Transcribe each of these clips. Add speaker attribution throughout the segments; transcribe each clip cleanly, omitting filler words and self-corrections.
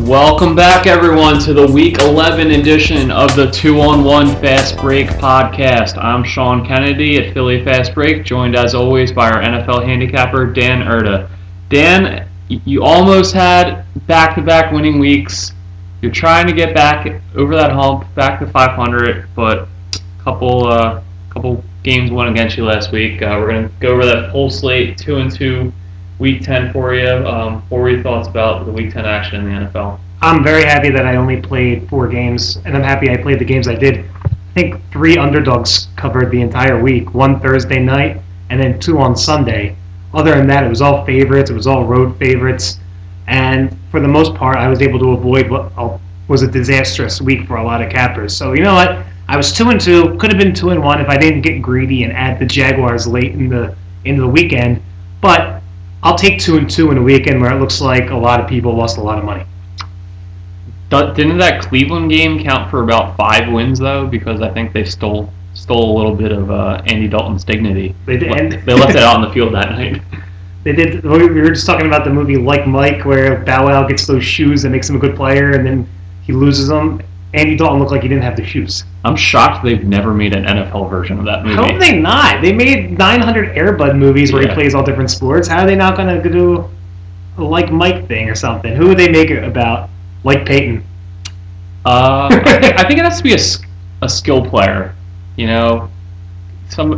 Speaker 1: Welcome back, everyone, to the Week 11 edition of the 2-on-1 Fast Break podcast. I'm Sean Kennedy at Philly Fast Break, joined as always by our NFL handicapper, Dan Erta. Dan, you almost had back-to-back winning weeks. You're trying to get back over that hump, back to 500, but a couple games went against you last week. We're going to go over that full slate, 2-2. Week 10 for you. What were your thoughts about the Week 10 action in the NFL?
Speaker 2: I'm very happy that I only played 4 games, and I'm happy I played the games I did. I think 3 underdogs covered the entire week, 1 Thursday night, and then 2 on Sunday. Other than that, it was all favorites. It was all road favorites. And for the most part, I was able to avoid what was a disastrous week for a lot of cappers. So you know what? I was 2-2. Could have been 2-1 if I didn't get greedy and add the Jaguars late into the weekend. But I'll take 2-2 in a weekend where it looks like a lot of people lost a lot of money.
Speaker 1: Didn't that Cleveland game count for about 5 wins though? Because I think they stole a little bit of Andy Dalton's dignity.
Speaker 2: They did.
Speaker 1: They left it out on the field that night.
Speaker 2: They did. We were just talking about the movie Like Mike, where Bow Wow gets those shoes that makes him a good player, and then he loses them. Andy Dalton looked like he didn't have the shoes.
Speaker 1: I'm shocked they've never made an NFL version of that movie.
Speaker 2: How have they not? They made 900 Air Bud movies where he plays all different sports. How are they not going to do a Like Mike thing or something? Who would they make it about? Like Peyton.
Speaker 1: I think it has to be a skill player. You know,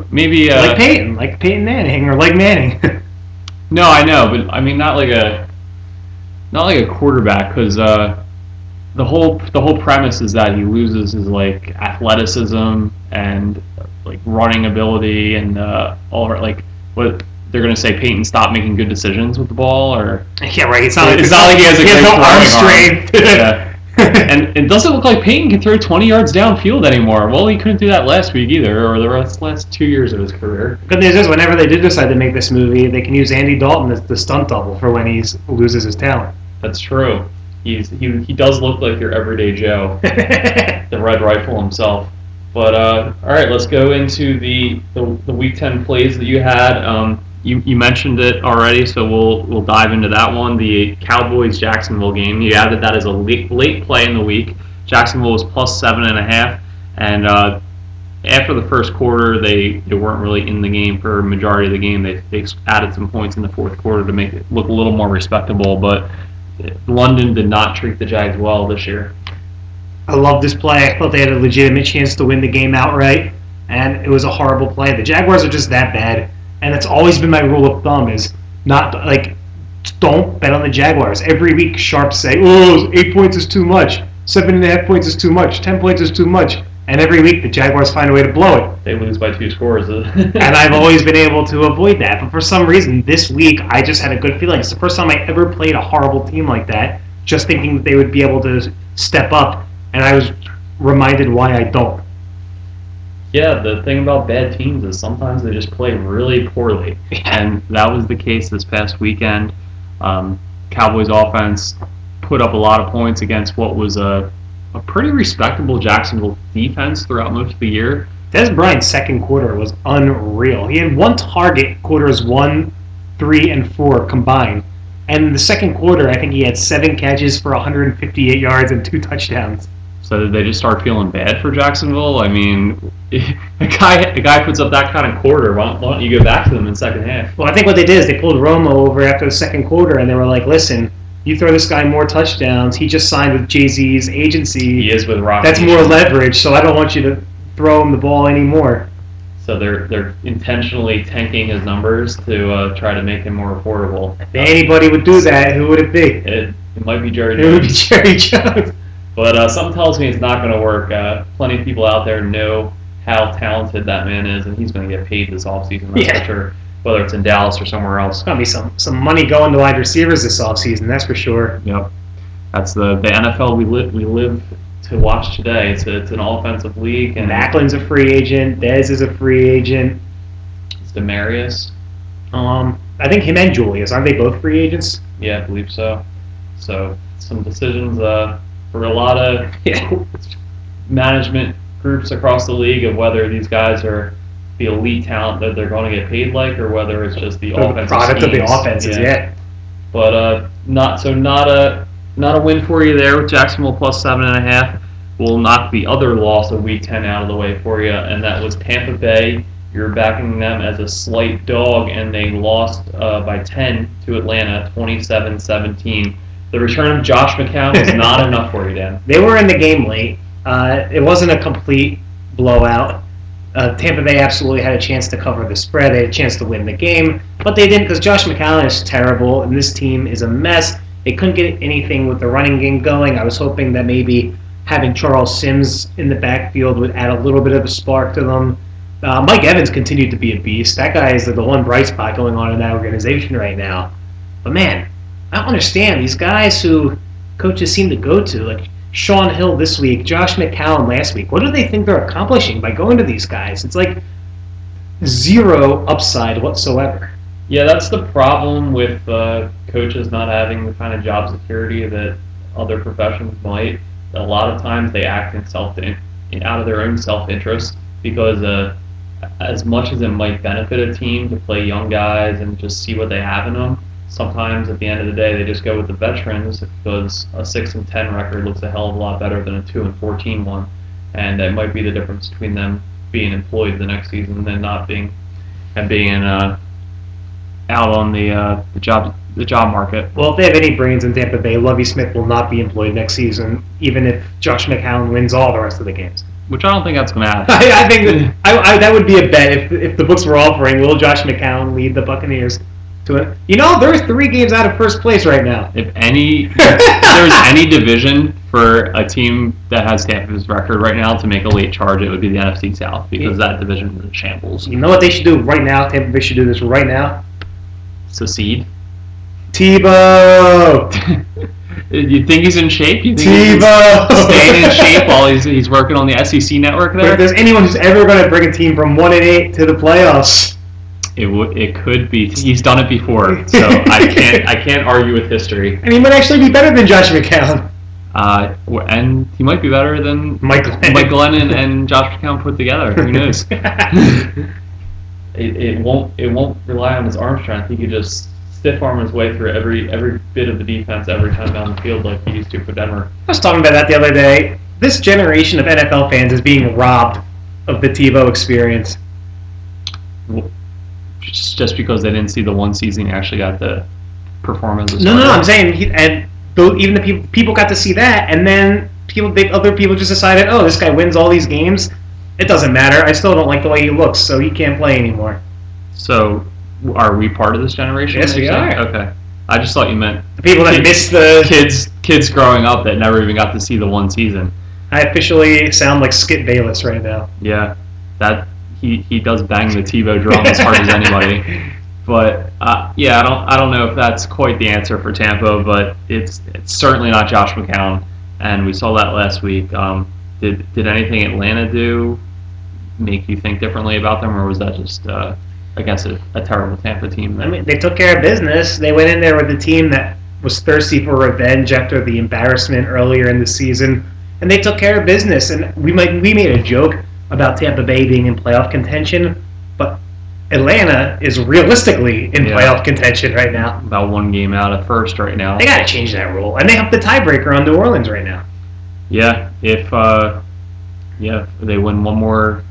Speaker 1: maybe
Speaker 2: like Peyton Manning, or like Manning.
Speaker 1: No, I know, but I mean not like a quarterback, because the whole premise is that he loses his like athleticism and like running ability and all like what they're gonna say. Peyton stopped making good decisions with the ball, or
Speaker 2: yeah, right. It's not like
Speaker 1: he has
Speaker 2: no arm strength.
Speaker 1: Yeah. And it doesn't look like Peyton can throw 20 yards downfield anymore. Well, he couldn't do that last week either, or the last 2 years of his career.
Speaker 2: Good news is, whenever they did decide to make this movie, they can use Andy Dalton as the stunt double for when he loses his talent.
Speaker 1: That's true. He does look like your everyday Joe, the Red Rifle himself. But all right, let's go into the Week 10 plays that you had. You mentioned it already, so we'll dive into that one. The Cowboys-Jacksonville game. You added that as a late play in the week. Jacksonville was plus 7.5, and after the first quarter, they weren't really in the game for a majority of the game. They added some points in the fourth quarter to make it look a little more respectable, but London did not treat the Jags well this year.
Speaker 2: I love this play. I thought they had a legitimate chance to win the game outright, and it was a horrible play. The Jaguars are just that bad. And that's always been my rule of thumb, is not like, don't bet on the Jaguars. Every week, sharps say, 8 points is too much, 7.5 points is too much, 10 points is too much. And every week, the Jaguars find a way to blow it.
Speaker 1: They lose by 2 scores.
Speaker 2: And I've always been able to avoid that. But for some reason, this week, I just had a good feeling. It's the first time I ever played a horrible team like that, just thinking that they would be able to step up. And I was reminded why I don't.
Speaker 1: Yeah, the thing about bad teams is sometimes they just play really poorly, and that was the case this past weekend. Cowboys offense put up a lot of points against what was a pretty respectable Jacksonville defense throughout most of the year.
Speaker 2: Dez Bryant's second quarter was unreal. He had 1 target, quarters 1, 3, and 4 combined. And in the second quarter, I think he had 7 catches for 158 yards and 2 touchdowns.
Speaker 1: So did they just start feeling bad for Jacksonville? I mean, a guy puts up that kind of quarter. Why don't you go back to them in the second half?
Speaker 2: Well, I think what they did is they pulled Romo over after the second quarter, and they were like, listen, you throw this guy more touchdowns. He just signed with Jay-Z's agency.
Speaker 1: He is with Rock.
Speaker 2: That's more leverage, so I don't want you to throw him the ball anymore.
Speaker 1: So they're intentionally tanking his numbers to try to make him more affordable.
Speaker 2: If anybody would do that, who would it be?
Speaker 1: It might be Jerry Jones.
Speaker 2: It would be Jerry Jones.
Speaker 1: But something tells me it's not going to work. Plenty of people out there know how talented that man is, and he's going to get paid this offseason, that's for sure, whether it's in Dallas or somewhere else.
Speaker 2: There's going to be some money going to wide receivers this offseason, that's for sure.
Speaker 1: Yep. That's the NFL we live to watch today. It's an offensive league. And
Speaker 2: Macklin's a free agent. Dez is a free agent.
Speaker 1: It's Demarius.
Speaker 2: I think him and Julius. Aren't they both free agents?
Speaker 1: Yeah, I believe so. So some decisions for a lot of management groups across the league of whether these guys are the elite talent that they're going to get paid like, or whether it's just the offensive
Speaker 2: product
Speaker 1: schemes.
Speaker 2: of the offenses. Yeah.
Speaker 1: But not a win for you there with Jacksonville plus 7.5. We'll knock the other loss of Week 10 out of the way for you, and that was Tampa Bay. You're backing them as a slight dog, and they lost by 10 to Atlanta, 27-17. The return of Josh McCown was not enough for you, Dan.
Speaker 2: They were in the game late. It wasn't a complete blowout. Tampa Bay absolutely had a chance to cover the spread. They had a chance to win the game, but they didn't because Josh McCown is terrible, and this team is a mess. They couldn't get anything with the running game going. I was hoping that maybe having Charles Sims in the backfield would add a little bit of a spark to them. Mike Evans continued to be a beast. That guy is the one bright spot going on in that organization right now. But man, I don't understand. These guys who coaches seem to go to, like Sean Hill this week, Josh McCown last week, what do they think they're accomplishing by going to these guys? It's like zero upside whatsoever.
Speaker 1: Yeah, that's the problem with coaches not having the kind of job security that other professions might. A lot of times they act out of their own self-interest because as much as it might benefit a team to play young guys and just see what they have in them, sometimes at the end of the day they just go with the veterans because a 6-10 record looks a hell of a lot better than a 2-14 one, and that might be the difference between them being employed the next season and then not being out on the job market.
Speaker 2: Well, if they have any brains in Tampa Bay, Lovie Smith will not be employed next season, even if Josh McCown wins all the rest of the games.
Speaker 1: Which I don't think that's going to happen.
Speaker 2: I think that would be a bet if the books were offering. Will Josh McCown lead the Buccaneers to it? You know, there's 3 games out of first place right now.
Speaker 1: If there's any division for a team that has Tampa's record right now to make a late charge, it would be the NFC South because that division is in shambles.
Speaker 2: You know what they should do right now? Tampa Bay should do this right now.
Speaker 1: Secede.
Speaker 2: Tebow!
Speaker 1: You think he's in shape? You think
Speaker 2: Tebow!
Speaker 1: He's staying in shape while he's working on the SEC network there?
Speaker 2: But if there's anyone who's ever going to bring a team from 1-8 to the playoffs,
Speaker 1: it could be. He's done it before, so I can't argue with history.
Speaker 2: And he might actually be better than Josh McCown.
Speaker 1: And he might be better than
Speaker 2: Mike
Speaker 1: Glennon and Josh McCown put together. Who knows? It won't rely on his arm strength. He could just stiff arm his way through every bit of the defense every time down the field like he used to for Denver.
Speaker 2: I was talking about that the other day. This generation of NFL fans is being robbed of the Tebow experience.
Speaker 1: Just because they didn't see the one season he actually got the performance.
Speaker 2: No, I'm saying even the people got to see that, and then other people just decided, oh, this guy wins all these games. It doesn't matter. I still don't like the way he looks, so he can't play anymore.
Speaker 1: So, are we part of this generation?
Speaker 2: Yes, we are.
Speaker 1: Okay. I just thought you meant
Speaker 2: the people that missed the
Speaker 1: kids growing up that never even got to see the one season.
Speaker 2: I officially sound like Skip Bayless right now.
Speaker 1: Yeah, that he does bang the Tebow drum as hard as anybody. But I don't know if that's quite the answer for Tampa, but it's certainly not Josh McCown, and we saw that last week. Did anything Atlanta do make you think differently about them, or was that just against a terrible Tampa team?
Speaker 2: I mean, they took care of business. They went in there with a team that was thirsty for revenge after the embarrassment earlier in the season, and they took care of business. And we made a joke about Tampa Bay being in playoff contention, but Atlanta is realistically in playoff contention right now.
Speaker 1: About one game out of first right now.
Speaker 2: They got to change that rule, and they have the tiebreaker on New Orleans right now.
Speaker 1: Yeah, if they win one more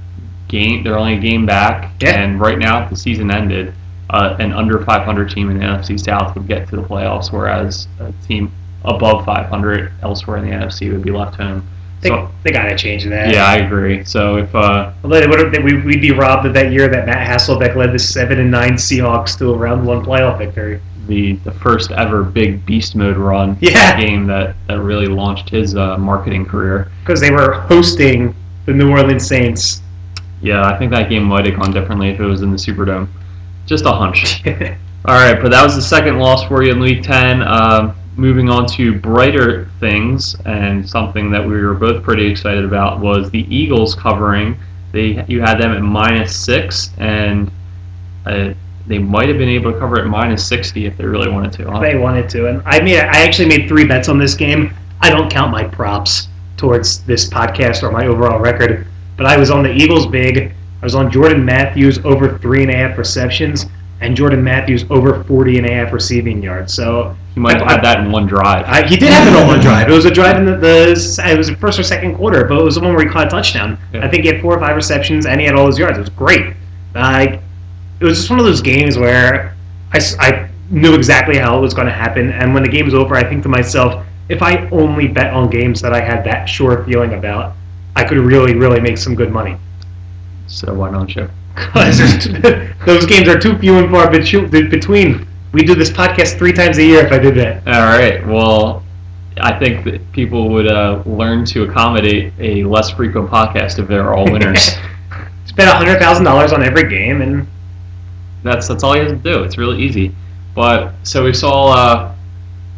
Speaker 1: game, they're only a game back.
Speaker 2: Yeah.
Speaker 1: And right now, if the season ended, an under 500 team in the NFC South would get to the playoffs, whereas a team above 500 elsewhere in the NFC would be left home.
Speaker 2: They got to change that.
Speaker 1: Yeah, I agree. So if
Speaker 2: we'd be robbed of that year that Matt Hasselbeck led the 7-9 Seahawks to a round 1 playoff victory.
Speaker 1: The first ever big beast mode run game that really launched his marketing career.
Speaker 2: Because they were hosting the New Orleans Saints.
Speaker 1: Yeah, I think that game might have gone differently if it was in the Superdome. Just a hunch. All right, but that was the second loss for you in Week 10. Moving on to brighter things, and something that we were both pretty excited about was the Eagles covering. You had them at -6, and they might have been able to cover at -60 if they really wanted to.
Speaker 2: They wanted to, and I actually made 3 bets on this game. I don't count my props towards this podcast or my overall record. but I was on the Eagles big. I was on Jordan Matthews over 3.5 receptions and Jordan Matthews over 40.5 receiving yards. So
Speaker 1: he might have had that in one drive.
Speaker 2: He did have it on one drive. It was a drive in it was the first or second quarter, but it was the one where he caught a touchdown.
Speaker 1: Yeah.
Speaker 2: I think he had 4 or 5 receptions and he had all his yards. It was great. It was just one of those games where I knew exactly how it was going to happen, and when the game was over, I think to myself, if I only bet on games that I had that sure feeling about, I could really, really make some good money.
Speaker 1: So why don't you?
Speaker 2: Because those games are too few and far between. We do this podcast 3 times a year if I did that.
Speaker 1: All right. Well, I think that people would learn to accommodate a less frequent podcast if they're all winners.
Speaker 2: Spend $100,000 on every game, and
Speaker 1: that's all you have to do. It's really easy. But so we saw.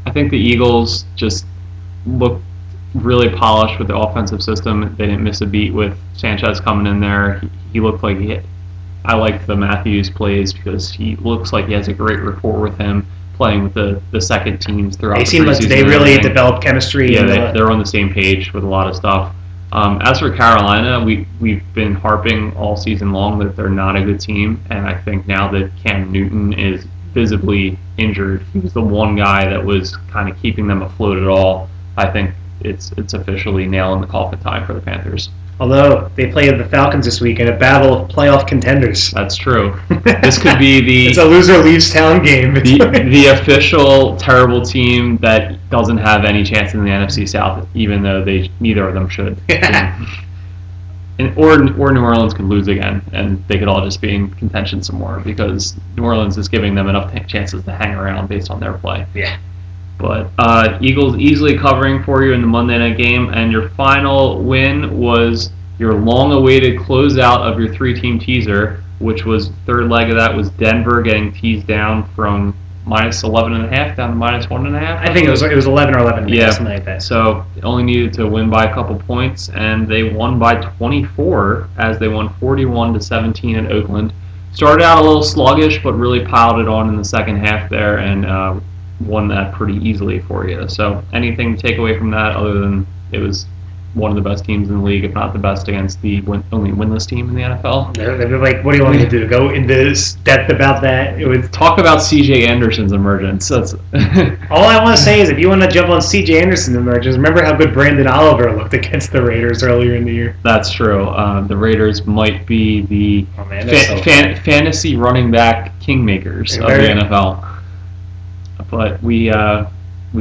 Speaker 1: I think the Eagles just looked really polished with the offensive system. They didn't miss a beat with Sanchez coming in there. He looked like I liked the Matthews plays because he looks like he has a great rapport with him, playing with the second teams throughout the preseason.
Speaker 2: They seem like they really developed chemistry.
Speaker 1: Yeah, they're on the same page with a lot of stuff. As for Carolina, we've been harping all season long that they're not a good team, and I think now that Cam Newton is visibly injured, he was the one guy that was kind of keeping them afloat at all. I think it's officially nail in the coffin time for the Panthers.
Speaker 2: Although they play the Falcons this week in a battle of playoff contenders.
Speaker 1: That's true. This could be
Speaker 2: it's a loser leaves town game.
Speaker 1: the official terrible team that doesn't have any chance in the NFC South, even though neither of them should. Or New Orleans could lose again, and they could all just be in contention some more because New Orleans is giving them enough chances to hang around based on their play.
Speaker 2: Yeah.
Speaker 1: But Eagles easily covering for you in the Monday night game, and your final win was your long-awaited closeout of your 3-team teaser, which was third leg of that was Denver getting teased down from minus 11.5 down to minus 1.5.
Speaker 2: I think it was 11 or 11.
Speaker 1: Yeah,
Speaker 2: something like that.
Speaker 1: So they only needed to win by a couple points, and they won by 24 as they won 41-17 in Oakland. Started out a little sluggish, but really piled it on in the second half there, and won that pretty easily for you. So anything to take away from that other than it was one of the best teams in the league, if not the best, against the only winless team in the NFL?
Speaker 2: They're like, what do you want me to do? Go into depth about that?
Speaker 1: Talk about C.J. Anderson's emergence. That's
Speaker 2: all I want to say is if you want to jump on C.J. Anderson's emergence, remember how good Brandon Oliver looked against the Raiders earlier in the year?
Speaker 1: That's true. The Raiders might be the fantasy running back kingmakers of the NFL. But we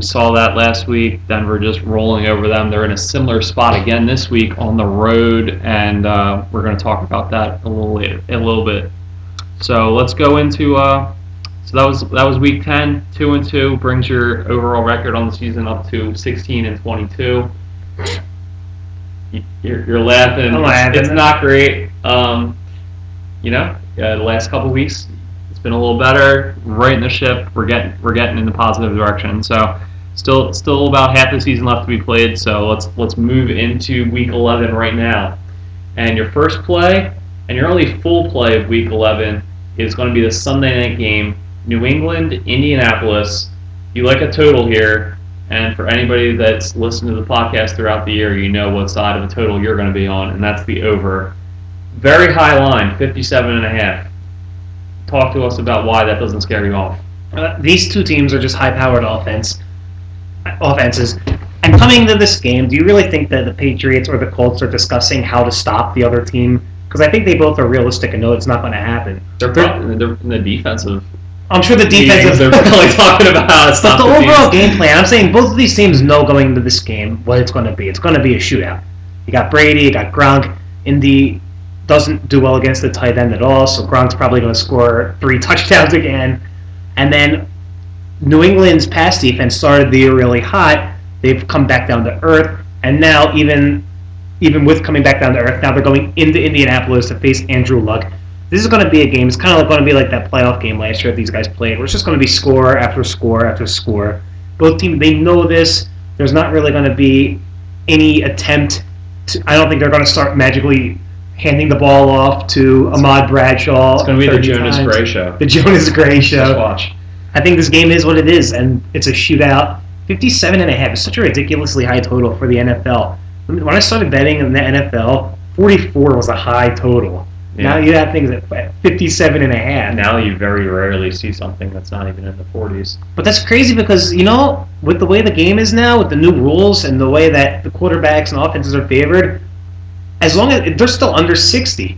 Speaker 1: saw that last week. Denver just rolling over them. They're in a similar spot again this week on the road, and we're going to talk about that a little bit. So let's go into. So that was week 10. 2-2 brings your overall record on the season up to 16-22. You're laughing.
Speaker 2: I'm laughing.
Speaker 1: It's not great. The last couple weeks. Been a little better, right in the ship. We're getting in the positive direction. So still about half the season left to be played. So let's move into week 11 right now. And your first play and your only full play of week 11 is going to be the Sunday night game, New England, Indianapolis. You like a total here, and for anybody that's listened to the podcast throughout the year, you know what side of the total you're going to be on, and that's the over. Very high line, 57.5. Talk to us about why that doesn't scare you off.
Speaker 2: These two teams are just high-powered offenses. And coming into this game, do you really think that the Patriots or the Colts are discussing how to stop the other team? Because I think they both are realistic and know it's not going to happen.
Speaker 1: They're in the defensive.
Speaker 2: I'm sure the defensive.
Speaker 1: They're really talking about how to stop
Speaker 2: the overall
Speaker 1: teams.
Speaker 2: game plan. I'm saying both of these teams know going into this game what it's going to be. It's going to be a shootout. You got Brady, you got Gronk. Indy doesn't do well against the tight end at all, so Gronk's probably going to score 3 touchdowns again. And then New England's pass defense started the year really hot. They've come back down to earth, and now even with coming back down to earth, now they're going into Indianapolis to face Andrew Luck. This is going to be a game. It's kind of going to be like that playoff game last year that these guys played, where it's just going to be score after score after score. Both teams, they know this. There's not really going to be any attempt to. I don't think they're going to start magically handing the ball off to Ahmad Bradshaw.
Speaker 1: It's going to be the Jonas Gray show.
Speaker 2: The Jonas Gray show.
Speaker 1: Just watch.
Speaker 2: I think this game is what it is, and it's a shootout. 57.5 is such a ridiculously high total for the NFL. When I started betting in the NFL, 44 was a high total. Now you have things at 57.5.
Speaker 1: Now you very rarely see something that's not even in the 40s.
Speaker 2: But that's crazy because, with the way the game is now, with the new rules and the way that the quarterbacks and offenses are favored, as long as they're still under 60.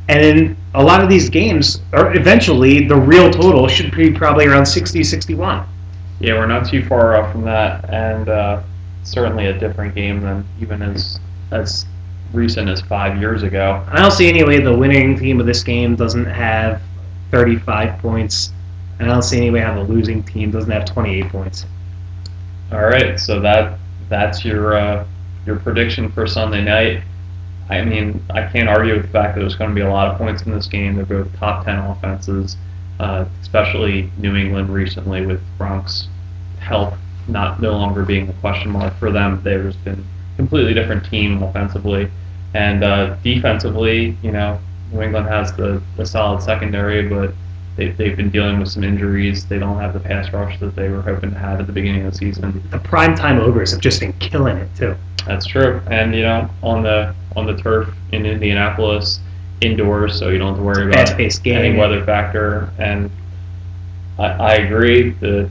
Speaker 2: And in a lot of these games, or eventually, the real total should be probably around 60, 61.
Speaker 1: Yeah, we're not too far off from that, and certainly a different game than even as recent as 5 years ago.
Speaker 2: I don't see any way the winning team of this game doesn't have 35 points, and I don't see any way how the losing team doesn't have 28 points.
Speaker 1: All right, so that's your prediction for Sunday night. I mean, I can't argue with the fact that there's going to be a lot of points in this game. They're both top 10 offenses, especially New England recently with Gronk's health no longer being a question mark for them. They've just been a completely different team offensively. And defensively, New England has the solid secondary, but they've been dealing with some injuries. They don't have the pass rush that they were hoping to have at the beginning of the season.
Speaker 2: The primetime overs have just been killing it, too.
Speaker 1: That's true. And, on the turf in Indianapolis, indoors, so you don't have to worry about
Speaker 2: fast-paced game.
Speaker 1: any weather factor. And I agree that,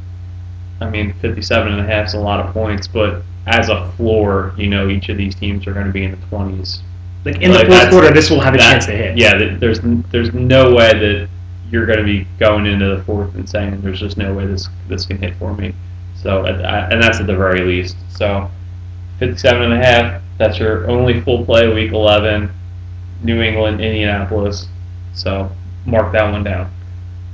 Speaker 1: 57.5 is a lot of points, but as a floor, each of these teams are going to be in the 20s.
Speaker 2: Like in the fourth quarter, this will have a chance to hit.
Speaker 1: Yeah, there's no way that you're going to be going into the fourth and saying there's just no way this can hit for me. So, and that's at the very least. So, 57.5. That's your only full play, Week 11, New England, Indianapolis. So, mark that one down.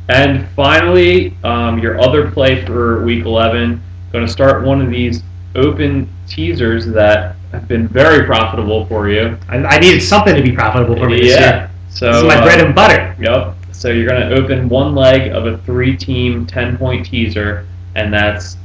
Speaker 1: And finally, your other play for Week 11. Going to start one of these open teasers that have been very profitable for you.
Speaker 2: I needed something to be profitable for me this year.
Speaker 1: So,
Speaker 2: this is my bread and butter.
Speaker 1: Yep. So you're going to open one leg of a 3-team 10-point teaser, and that's,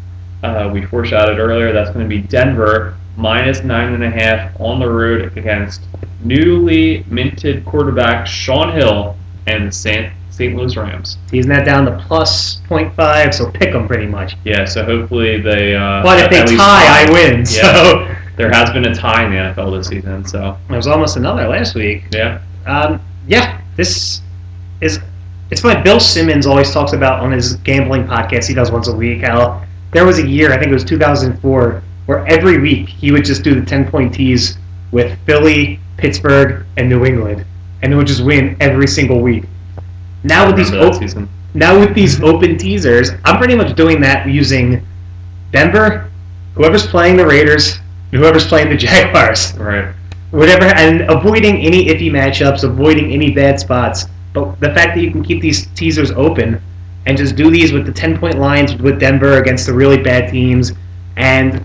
Speaker 1: we foreshadowed earlier, that's going to be Denver minus 9.5 on the road against newly minted quarterback Shaun Hill and the St. Louis Rams.
Speaker 2: Teasing that down to plus 0.5, so pick them pretty much.
Speaker 1: Yeah, so hopefully they...
Speaker 2: but if they tie, I win.
Speaker 1: Yeah. So there has been a tie in the NFL this season, so...
Speaker 2: There was almost another last week.
Speaker 1: Yeah.
Speaker 2: This is... It's funny, Bill Simmons always talks about on his gambling podcast he does once a week how there was a year, I think it was 2004, where every week he would just do the 10-point tease with Philly, Pittsburgh, and New England, and it would just win every single week. Now with these open teasers, I'm pretty much doing that using Denver, whoever's playing the Raiders, and whoever's playing the Jaguars.
Speaker 1: Right.
Speaker 2: Whatever, and avoiding any iffy matchups, avoiding any bad spots. But the fact that you can keep these teasers open and just do these with the 10-point lines with Denver against the really bad teams and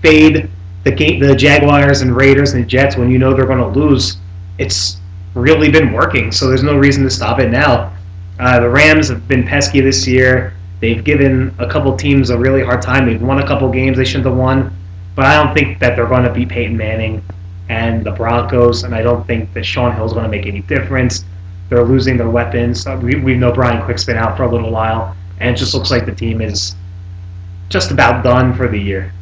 Speaker 2: fade the Jaguars and Raiders and Jets when you know they're going to lose, it's really been working. So there's no reason to stop it now. The Rams have been pesky this year. They've given a couple teams a really hard time. They've won a couple games they shouldn't have won. But I don't think that they're going to beat Peyton Manning and the Broncos, and I don't think that Shaun Hill's going to make any difference. They're losing their weapons. We know Brian Quick's been out for a little while, and it just looks like the team is just about done for the year.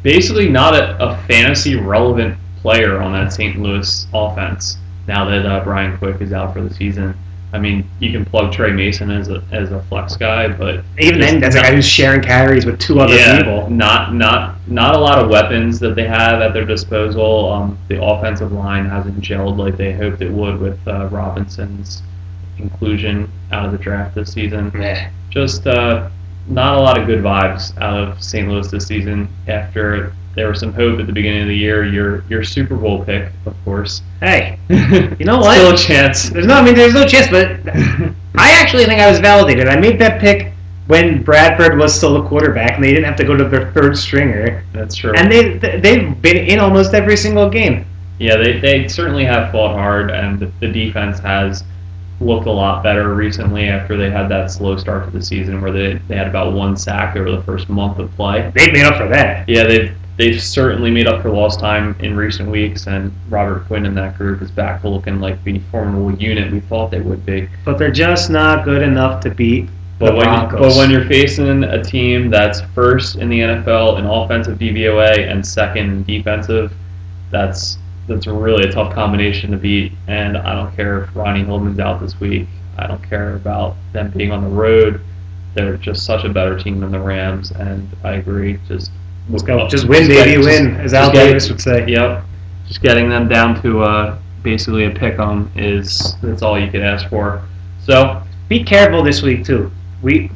Speaker 1: Basically not a fantasy-relevant player on that St. Louis offense now that Brian Quick is out for the season. I mean, you can plug Trey Mason as a flex guy, but
Speaker 2: even then, that's a guy who's sharing carries with two other people.
Speaker 1: Not a lot of weapons that they have at their disposal. The offensive line hasn't gelled like they hoped it would with Robinson's inclusion out of the draft this season. Just not a lot of good vibes out of St. Louis this season. After there was some hope at the beginning of the year, your Super Bowl pick, of course.
Speaker 2: Hey, you know what?
Speaker 1: Still a chance.
Speaker 2: There's no chance, but I actually think I was validated. I made that pick when Bradford was still a quarterback, and they didn't have to go to their third stringer.
Speaker 1: That's true.
Speaker 2: And they've been in almost every single game.
Speaker 1: Yeah, they certainly have fought hard, and the defense has looked a lot better recently after they had that slow start to the season where they had about one sack over the first month of play.
Speaker 2: They've made up for that.
Speaker 1: Yeah, they've certainly made up for lost time in recent weeks, and Robert Quinn and that group is back to looking like the formidable unit we thought they would be.
Speaker 2: But they're just not good enough to beat the Broncos.
Speaker 1: But when you're facing a team that's first in the NFL in offensive DVOA and second in defensive, that's that's really a tough combination to beat. And I don't care if Ronnie Hillman's out this week. I don't care about them being on the road. They're just such a better team than the Rams, and I agree.
Speaker 2: Let's go. Just win, baby, win, as Al Davis would say.
Speaker 1: Yep. Just getting them down to basically a pick 'em that's all you could ask for. So
Speaker 2: be careful this week too. We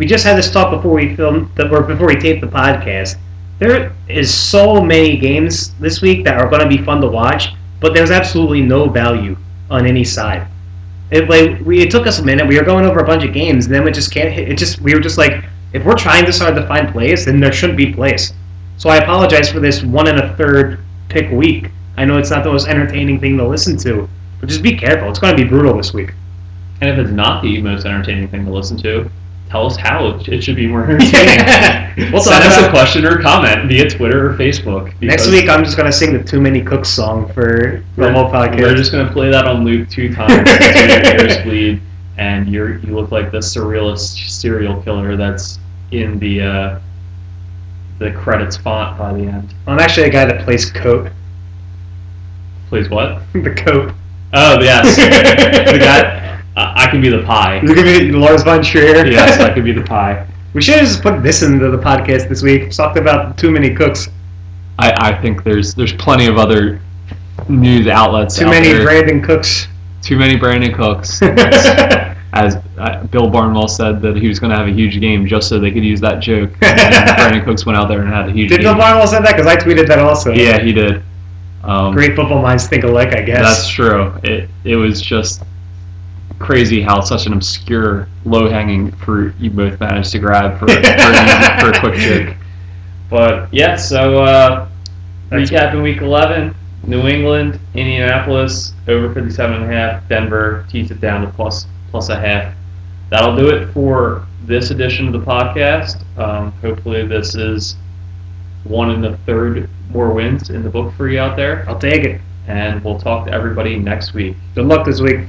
Speaker 2: just had this talk before we before we taped the podcast. There is so many games this week that are going to be fun to watch, but there's absolutely no value on any side. It took us a minute. We were going over a bunch of games, and then we just can't hit. We were just like, if we're trying this hard to find plays, then there shouldn't be plays. So I apologize for this 1 1/3 pick week. I know it's not the most entertaining thing to listen to, but just be careful. It's going to be brutal this week.
Speaker 1: And if it's not the most entertaining thing to listen to, tell us how it should be more entertaining.
Speaker 2: We'll
Speaker 1: send us a question or comment via Twitter or Facebook.
Speaker 2: Next week, I'm just going to sing the Too Many Cooks song for the whole podcast.
Speaker 1: We're just going to play that on loop 2 times until your ears bleed, and you look like the surrealist serial killer that's in the credits font by the end.
Speaker 2: I'm actually a guy that plays Coat.
Speaker 1: Plays what?
Speaker 2: The Coat.
Speaker 1: Oh, yes. The guy... I can be the pie.
Speaker 2: You can be Lars von Trier.
Speaker 1: Yes, I could be the pie.
Speaker 2: We should have just put this into the podcast this week. Talked about Too Many Cooks.
Speaker 1: I think there's plenty of other news outlets.
Speaker 2: Too many Brandon Cooks.
Speaker 1: Too many Brandon Cooks. As Bill Barnwell said that he was going to have a huge game just so they could use that joke. And Brandon Cooks went out there and had a huge game.
Speaker 2: Did Bill Barnwell say that? Because I tweeted that also.
Speaker 1: Yeah, he did.
Speaker 2: Great football minds think alike, I guess.
Speaker 1: That's true. It was just crazy how such an obscure, low-hanging fruit you both managed to grab for a quick joke. But yeah, so recapping Week 11, New England, Indianapolis over 57.5, Denver teased it down to plus a half. That'll do it for this edition of the podcast. Hopefully, this is 1 1/3 more wins in the book for you out there.
Speaker 2: I'll take it.
Speaker 1: And we'll talk to everybody next week.
Speaker 2: Good luck this week.